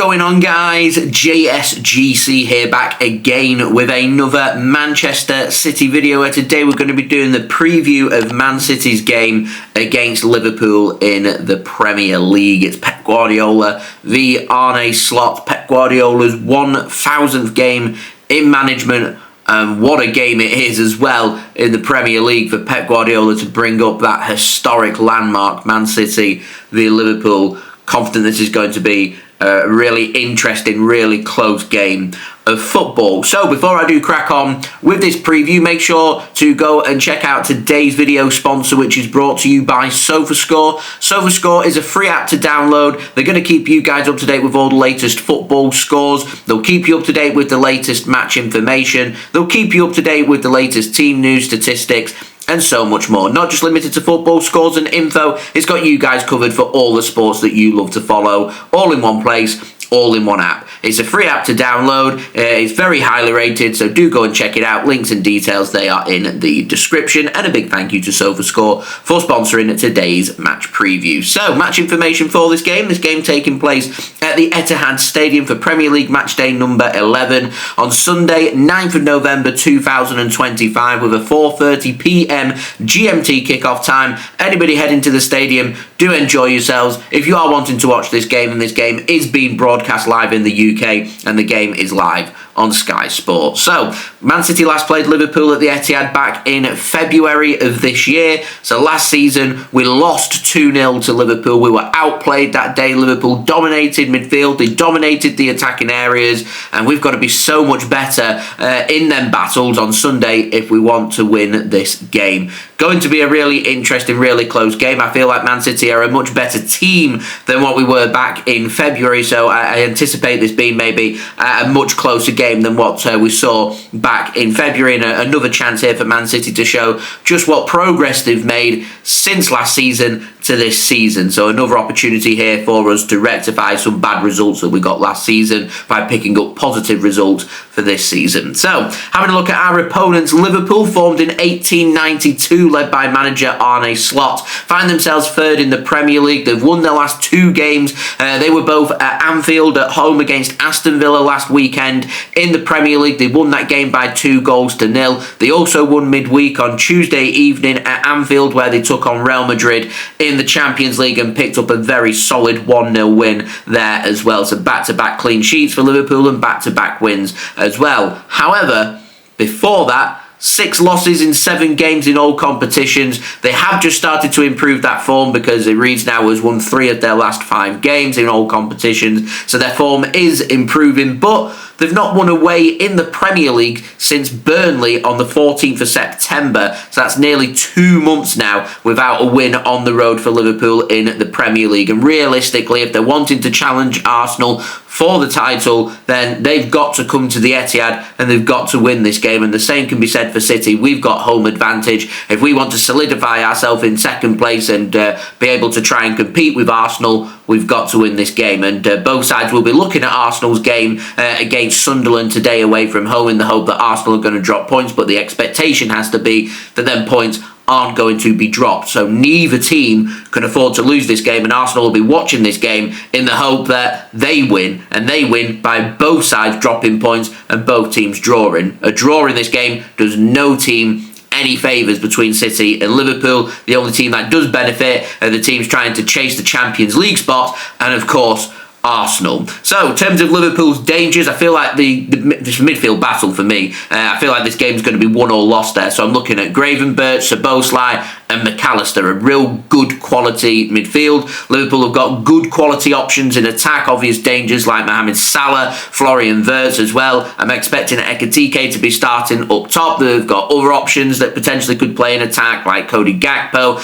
going on, guys? JSGC here, back again with another Manchester City video, where today we're going to be doing the preview of Man City's game against Liverpool in the Premier League. It's Pep Guardiola v Arne Slot. Pep Guardiola's 1000th game in management. What a game it is as well in the Premier League for Pep Guardiola to bring up that historic landmark, Man City v Liverpool. Confident this is going to be a really interesting, really close game of football. So before I do crack on with this preview, make sure to go and check out today's video sponsor, which is brought to you by SofaScore. SofaScore is a free app to download. They're going to keep you guys up to date with all the latest football scores. They'll keep you up to date with the latest match information. They'll keep you up to date with the latest team news, statistics, and so much more. Not just limited to football scores and info, it's got you guys covered for all the sports that you love to follow, all in one place, all in one app. It's a free app to download. It's very highly rated, so do go and check it out. Links and details, they are in the description. And a big thank you to SofaScore for sponsoring today's match preview. So, match information for this game. This game taking place at the Etihad Stadium for Premier League match day number 11 on Sunday, 9th of November 2025 with a 4:30 PM GMT kickoff time. Anybody heading to the stadium, do enjoy yourselves. If you are wanting to watch this game, and this game is being broadcast live in the UK, and the game is live on Sky Sports. So, Man City last played Liverpool at the Etihad back in February of this year. So last season, we lost 2-0 to Liverpool. We were outplayed that day. Liverpool dominated midfield. They dominated the attacking areas. And we've got to be so much better in them battles on Sunday if we want to win this game. Going to be a really interesting, really close game. I feel like Man City are a much better team than what we were back in February. So I anticipate this being maybe a much closer game than what we saw back in February, and another chance here for Man City to show just what progress they've made since last season to this season. So another opportunity here for us to rectify some bad results that we got last season by picking up positive results for this season. So having a look at our opponents, Liverpool, formed in 1892, led by manager Arne Slot, find themselves third in the Premier League. They've won their last two games. They were both at Anfield at home against Aston Villa last weekend. In the Premier League, they won that game by 2-0. They also won midweek on Tuesday evening at Anfield, where they took on Real Madrid in the Champions League and picked up a very solid 1-0 win there as well. So back-to-back clean sheets for Liverpool and back-to-back wins as well. However, before that, 6 losses in 7 games in all competitions. They have just started to improve that form, because it reads now as won 3 of their last 5 games in all competitions. So their form is improving, but they've not won away in the Premier League since Burnley on the 14th of September. So that's nearly 2 months now without a win on the road for Liverpool in the Premier League. And realistically, if they're wanting to challenge Arsenal for the title, then they've got to come to the Etihad and they've got to win this game. And the same can be said for City. We've got home advantage. If we want to solidify ourselves in second place and be able to try and compete with Arsenal, we've got to win this game. And both sides will be looking at Arsenal's game against Sunderland today away from home, in the hope that Arsenal are going to drop points, but the expectation has to be that them points aren't going to be dropped. So neither team can afford to lose this game, and Arsenal will be watching this game in the hope that they win, and they win by both sides dropping points and both teams drawing. A draw in this game does no team any favours between City and Liverpool. The only team that does benefit are the teams trying to chase the Champions League spot, and of course Arsenal. So in terms of Liverpool's dangers, I feel like this midfield battle for me, I feel like this game's going to be won or lost there. So I'm looking at Gravenberch, Szoboszlai and McAllister, a real good quality midfield. Liverpool have got good quality options in attack, obvious dangers like Mohamed Salah, Florian Wirtz as well. I'm expecting Ekitike to be starting up top. They've got other options that potentially could play in attack, like Cody Gakpo.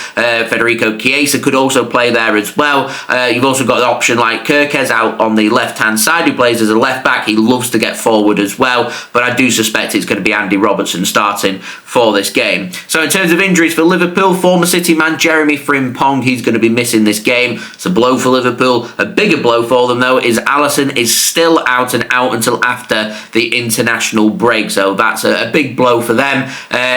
Federico Chiesa could also play there as well. You've also got an option like Cherki out on the left-hand side, who plays as a left-back. He loves to get forward as well, but I do suspect it's going to be Andy Robertson starting for this game. So in terms of injuries for Liverpool, former City man Jeremy Frimpong, he's going to be missing this game. It's a blow for Liverpool. A bigger blow for them, though, is Alisson is still out until after the international break. So that's a big blow for them.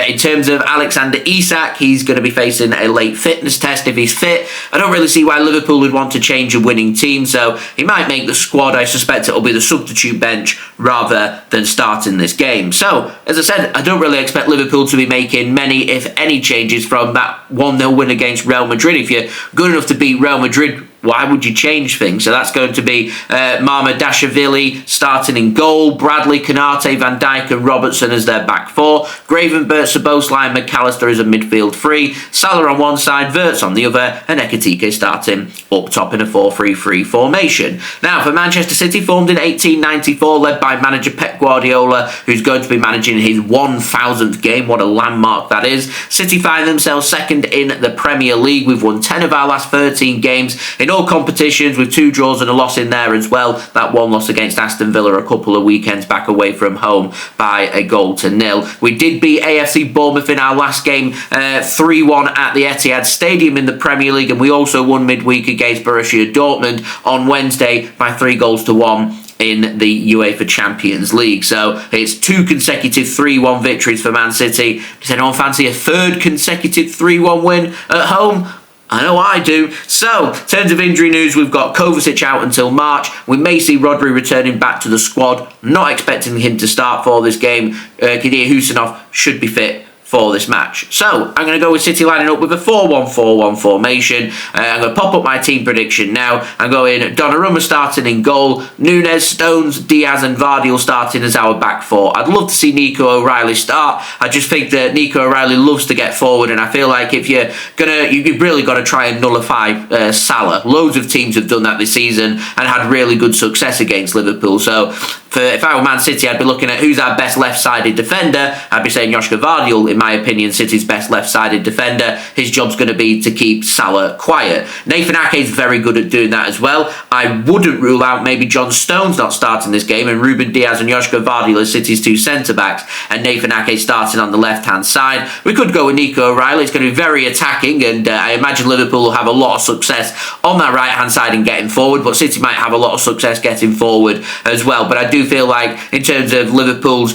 In terms of Alexander Isak, he's going to be facing a late fitness test if he's fit. I don't really see why Liverpool would want to change a winning team, so he might make the squad. I suspect it'll be the substitute bench rather than starting this game. So, as I said, I don't really expect Liverpool to be making many, if any, changes from that 1-0 win against Real Madrid. If you're good enough to beat Real Madrid, why would you change things? So that's going to be Mamardashvili starting in goal, Bradley, Konate, Van Dijk and Robertson as their back four, Gravenberch, Szoboszlai and McAllister as a midfield three, Salah on one side, Wirtz on the other, and Ekitike starting up top in a 4-3-3 formation. Now, for Manchester City, formed in 1894, led by manager Pep Guardiola, who's going to be managing his 1000th game. What a landmark that is. City find themselves second in the Premier League. We've won 10 of our last 13 games in all competitions, with 2 draws and a loss in there as well. That one loss against Aston Villa a couple of weekends back away from home by a 0-0. We did beat AFC Bournemouth in our last game 3-1 at the Etihad Stadium in the Premier League, and we also won midweek against Borussia Dortmund on Wednesday by 3-1 in the UEFA Champions League. So it's 2 consecutive 3-1 victories for Man City. Does anyone fancy a 3rd consecutive 3-1 win at home? I know I do. So, in terms of injury news, we've got Kovacic out until March. We may see Rodri returning back to the squad. Not expecting him to start for this game. Khusanov should be fit for this match. So, I'm going to go with City lining up with a 4-1-4-1 formation. I'm going to pop up my team prediction now. I'm going Donnarumma starting in goal, Nunes, Stones, Diaz and Gvardiol starting as our back four. I'd love to see Nico O'Reilly start. I just think that Nico O'Reilly loves to get forward, and I feel like if you've really got to try and nullify Salah. Loads of teams have done that this season and had really good success against Liverpool. So, if I were Man City, I'd be looking at who's our best left-sided defender. I'd be saying Josko Gvardiol, in my opinion, City's best left-sided defender. His job's going to be to keep Salah quiet. Nathan Ake's very good at doing that as well. I wouldn't rule out maybe John Stones not starting this game, and Ruben Diaz and Josko Gvardiol as City's 2 centre-backs, and Nathan Ake starting on the left-hand side. We could go with Nico O'Reilly. It's going to be very attacking, and I imagine Liverpool will have a lot of success on that right-hand side and getting forward, but City might have a lot of success getting forward as well. But I do feel like, in terms of Liverpool's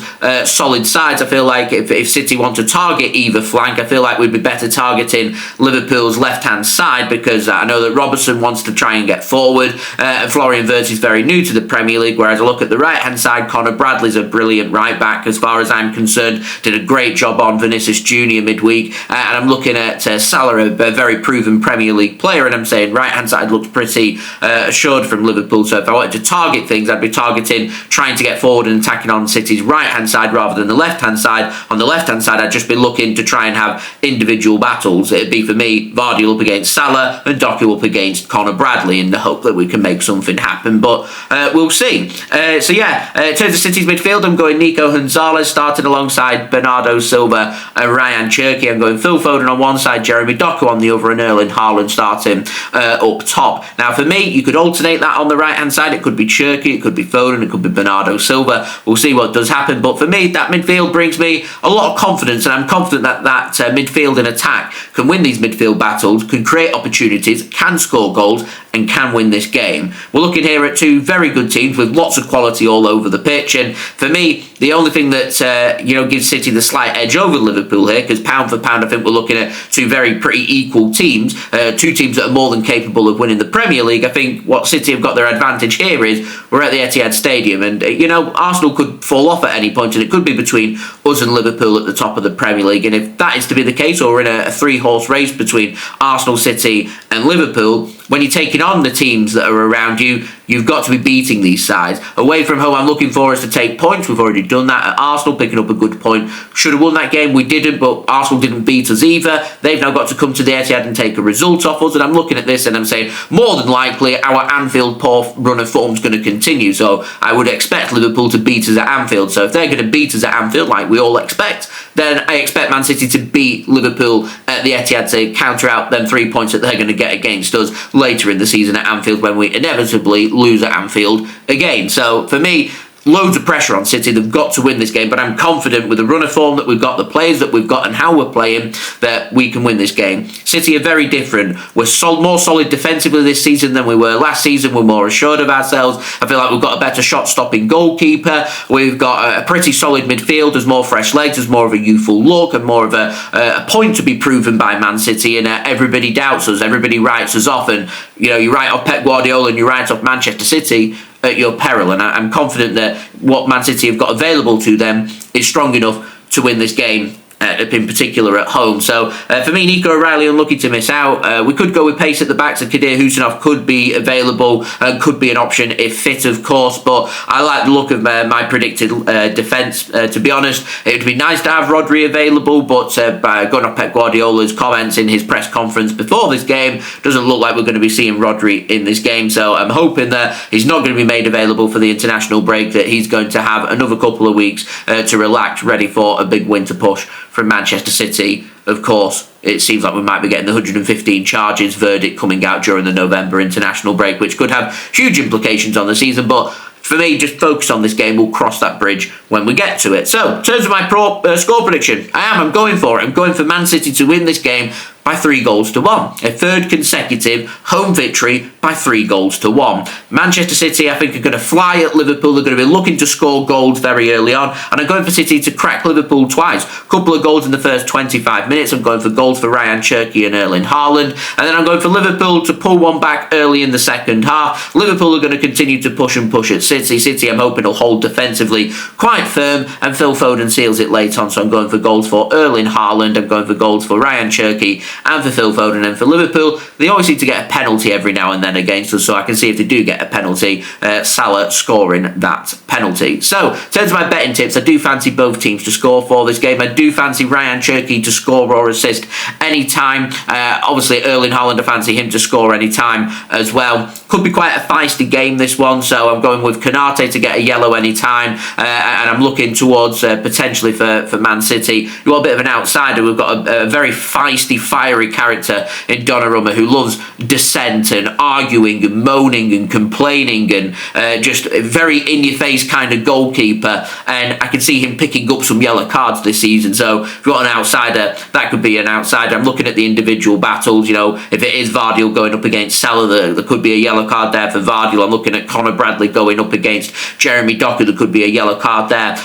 solid sides, I feel like if City want to target either flank, I feel like we'd be better targeting Liverpool's left-hand side, because I know that Robertson wants to try and get forward, and Florian Wirtz is very new to the Premier League, whereas I look at the right-hand side, Conor Bradley's a brilliant right-back as far as I'm concerned, did a great job on Vinicius Jr. midweek, and I'm looking at Salah, a very proven Premier League player, and I'm saying right-hand side looks pretty assured from Liverpool. So if I wanted to target things, I'd be targeting trying to get forward and attacking on City's right-hand side rather than the left-hand side. On the left-hand side, I'd just be looking to try and have individual battles. It'd be, for me, Gvardiol up against Salah and Doku up against Conor Bradley, in the hope that we can make something happen, but we'll see. In terms of City's midfield, I'm going Nico Gonzalez starting alongside Bernardo, Silva and Rayan, Cherki. I'm going Phil Foden on one side, Jeremy Doku on the other, and Erling Haaland starting up top. Now, for me, you could alternate that on the right-hand side. It could be Cherki, it could be Foden, it could be Bernardo Silva. We'll see what does happen, but for me, that midfield brings me a lot of confidence, and I'm confident that midfield and attack can win these midfield battles, can create opportunities, can score goals, and can win this game. We're looking here at 2 very good teams with lots of quality all over the pitch, and for me, the only thing that gives City the slight edge over Liverpool here, because pound for pound, I think we're looking at 2 pretty equal teams, 2 teams that are more than capable of winning the Premier League. I think what City have got their advantage here is we're at the Etihad Stadium, and Arsenal could fall off at any point, and it could be between us and Liverpool at the top of the Premier League. And if that is to be the case, or we're in a 3-horse race between Arsenal, City and Liverpool, when you're taking on the teams that are around you, you've got to be beating these sides. Away from home, I'm looking for us to take points. We've already done that at Arsenal, picking up a good point. Should have won that game. We didn't, but Arsenal didn't beat us either. They've now got to come to the Etihad and take a result off us, and I'm looking at this and I'm saying, more than likely, our Anfield poor run of form is going to continue. So I would expect Liverpool to beat us at Anfield. So if they're going to beat us at Anfield, like we all expect, then I expect Man City to beat Liverpool at the Etihad to counter out them 3 points that they're going to get against us later in the season at Anfield, when we inevitably lose at Anfield again. So for me, loads of pressure on City. They've got to win this game, but I'm confident with the run of form that we've got, the players that we've got, and how we're playing, that we can win this game. City are very different. We're more solid defensively this season than we were last season. We're more assured of ourselves. I feel like we've got a better shot-stopping goalkeeper. We've got a pretty solid midfield. There's more fresh legs. There's more of a youthful look and more of a point to be proven by Man City. And everybody doubts us. Everybody writes us off. And you write off Pep Guardiola and you write off Manchester City at your peril, and I'm confident that what Man City have got available to them is strong enough to win this game, in particular at home. So for me, Nico O'Reilly unlucky to miss out. We could go with pace at the back, so Khusanov could be available and could be an option if fit, of course, but I like the look of my predicted defence. To be honest, it would be nice to have Rodri available, but by going off Pep Guardiola's comments in his press conference before this game, doesn't look like we're going to be seeing Rodri in this game. So I'm hoping that he's not going to be made available for the international break, that he's going to have another couple of weeks to relax, ready for a big winter push from Manchester City. Of course, it seems like we might be getting the 115 charges verdict coming out during the November international break, which could have huge implications on the season, but for me, just focus on this game. We'll cross that bridge when we get to it. So, in terms of my score prediction, I'm going for it. I'm going for Man City to win this game by 3-1. A third consecutive home victory by 3-1. Manchester City, I think, are going to fly at Liverpool. They're going to be looking to score goals very early on. And I'm going for City to crack Liverpool twice. A couple of goals in the first 25 minutes. I'm going for goals for Rayan, Cherki and Erling Haaland. And then I'm going for Liverpool to pull one back early in the second half. Liverpool are going to continue to push at City. City, I'm hoping, will hold defensively quite firm. And Phil Foden seals it late on. So I'm going for goals for Erling Haaland. I'm going for goals for Rayan, Cherki and for Phil Foden. And for Liverpool, they always seem to get a penalty every now and then against us, so I can see if they do get a penalty, Salah scoring that penalty. So, in terms of my betting tips, I do fancy both teams to score for this game. I do fancy Rayan Cherki to score or assist anytime. Obviously, Erling Haaland, I fancy him to score anytime as well. Could be quite a feisty game, this one, so I'm going with Konate to get a yellow anytime, and I'm looking towards potentially for Man City. You want a bit of an outsider. We've got a very feisty, fiery character in Donnarumma who loves dissent and arguing and moaning and complaining and just a very in-your-face kind of goalkeeper, and I can see him picking up some yellow cards this season. So if you've got an outsider, that could be an outsider. I'm looking at the individual battles. If it is Gvardiol going up against Salah, there could be a yellow card there for Gvardiol. I'm looking at Conor Bradley going up against Jeremy Doku. There could be a yellow card there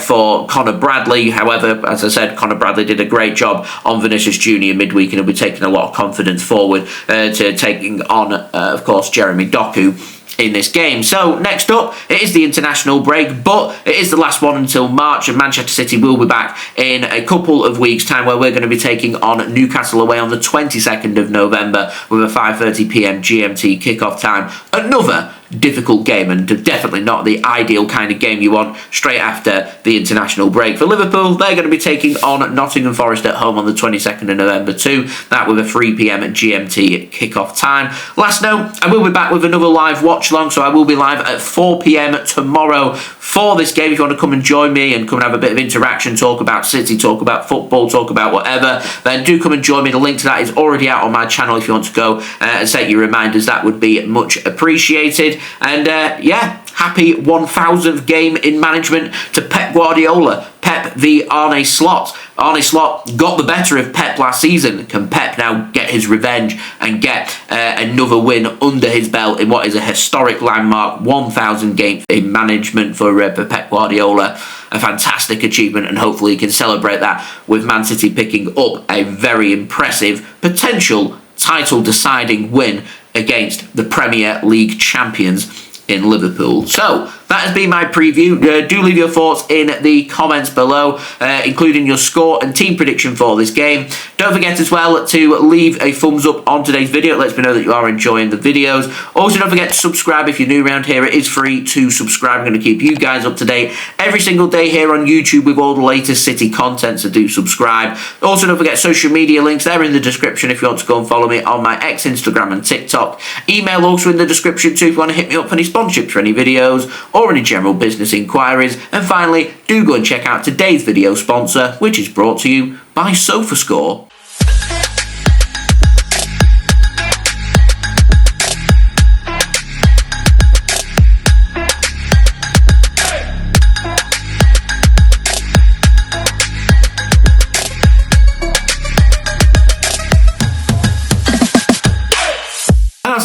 for Conor Bradley. However, as I said, Conor Bradley did a great job on Vinicius Jr. midweek, and he'll be taking a lot of confidence forward to taking on, of course, Jeremy Doku in this game. So next up, it is the international break, but it is the last one until March, and Manchester City will be back in a couple of weeks' time, where we're going to be taking on Newcastle away on the 22nd of November with a 5:30 p.m. GMT kickoff time. Another difficult game, and definitely not the ideal kind of game you want straight after the international break. For Liverpool, they're going to be taking on Nottingham Forest at home on the 22nd of November too, that with a 3 p.m. GMT kickoff time. Last note, I will be back with another live watch along, so I will be live at 4 p.m. tomorrow for this game. If you want to come and join me and come and have a bit of interaction, talk about City, talk about football, talk about whatever, then do come and join me. The link to that is already out on my channel if you want to go and set your reminders. That would be much appreciated. And happy 1000th game in management to Pep Guardiola. Pep v Arne Slot. Arne Slot got the better of Pep last season. Can Pep now get his revenge and get another win under his belt in what is a historic landmark 1000 game in management for Pep Guardiola? A fantastic achievement, and hopefully he can celebrate that with Man City picking up a very impressive potential title deciding win against the Premier League champions in Liverpool. So that has been my preview. Do leave your thoughts in the comments below, including your score and team prediction for this game. Don't forget as well to leave a thumbs up on today's video. It lets me know that you are enjoying the videos. Also, don't forget to subscribe if you're new around here. It is free to subscribe. I'm going to keep you guys up to date every single day here on YouTube with all the latest City content, so do subscribe. Also, don't forget social media links. They're in the description if you want to go and follow me on my X, Instagram and TikTok. Email also in the description too if you want to hit me up for any sponsorship for any videos or any general business inquiries. And finally, do go and check out today's video sponsor, which is brought to you by SofaScore.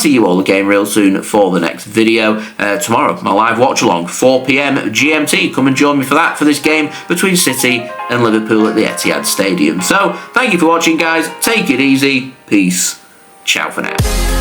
see you all again real soon for the next video. Tomorrow, my live watch along, 4 PM GMT. Come and join me for that, for this game between City and Liverpool at the Etihad Stadium. So, thank you for watching, guys. Take it easy. Peace. Ciao for now.